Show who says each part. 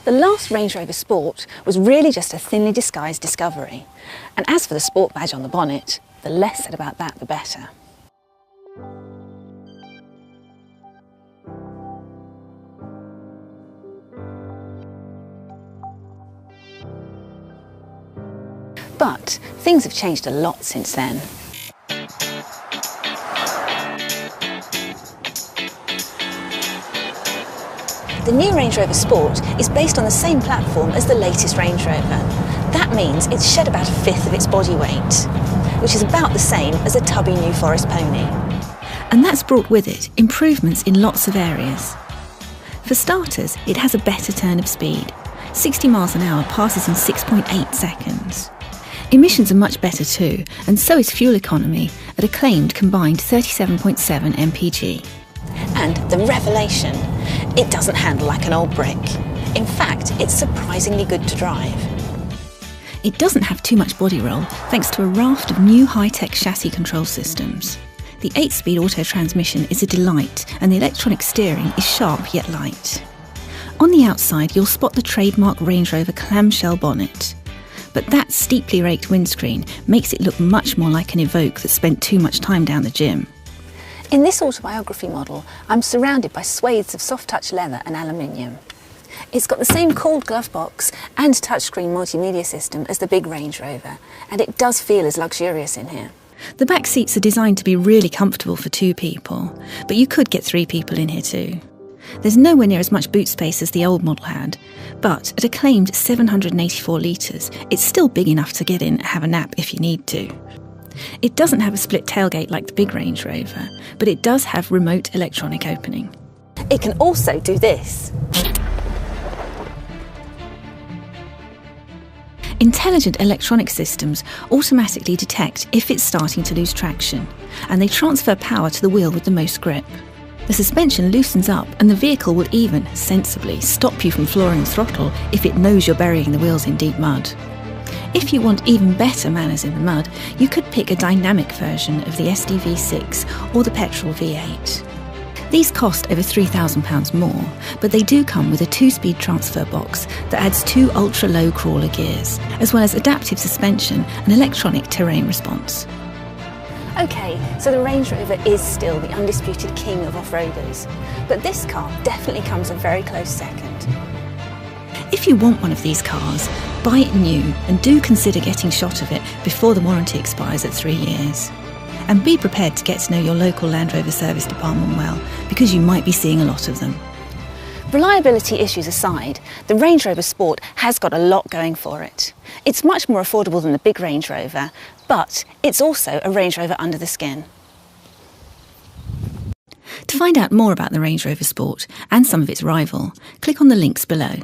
Speaker 1: The last Range Rover Sport was really just a thinly disguised discovery. And as for the sport badge on the bonnet, the less said about that, the better. But things have changed a lot since then. The new Range Rover Sport is based on the same platform as the latest Range Rover. That means it's shed about a fifth of its body weight, which is about the same as a tubby New Forest pony. And that's brought with it improvements in lots of areas. For starters, it has a better turn of speed. 60 miles an hour passes in 6.8 seconds. Emissions are much better too, and so is fuel economy at a claimed combined 37.7 mpg. And the revelation, it doesn't handle like an old brick. In fact, it's surprisingly good to drive. It doesn't have too much body roll thanks to a raft of new high-tech chassis control systems. The 8-speed auto transmission is a delight, and the electronic steering is sharp yet light. On the outside, you'll spot the trademark Range Rover clamshell bonnet. But that steeply raked windscreen makes it look much more like an Evoque that spent too much time down the gym. In this autobiography model, I'm surrounded by swathes of soft-touch leather and aluminium. It's got the same cooled glove box and touchscreen multimedia system as the big Range Rover, and it does feel as luxurious in here. The back seats are designed to be really comfortable for 2 people, but you could get 3 people in here too. There's nowhere near as much boot space as the old model had, but at a claimed 784 litres, it's still big enough to get in and have a nap if you need to. It doesn't have a split tailgate like the big Range Rover, but it does have remote electronic opening. It can also do this. Intelligent electronic systems automatically detect if it's starting to lose traction, and they transfer power to the wheel with the most grip. The suspension loosens up and the vehicle will even, sensibly, stop you from flooring the throttle if it knows you're burying the wheels in deep mud. If you want even better manners in the mud, you could pick a dynamic version of the SDV6 or the petrol V8. These cost over £3,000 more, but they do come with a 2-speed transfer box that adds 2 ultra-low crawler gears, as well as adaptive suspension and electronic terrain response. OK, so the Range Rover is still the undisputed king of off-roaders, but this car definitely comes a very close second. If you want one of these cars, buy it new and do consider getting shot of it before the warranty expires at 3 years. And be prepared to get to know your local Land Rover service department well, because you might be seeing a lot of them. Reliability issues aside, the Range Rover Sport has got a lot going for it. It's much more affordable than the big Range Rover, but it's also a Range Rover under the skin. To find out more about the Range Rover Sport and some of its rival, click on the links below.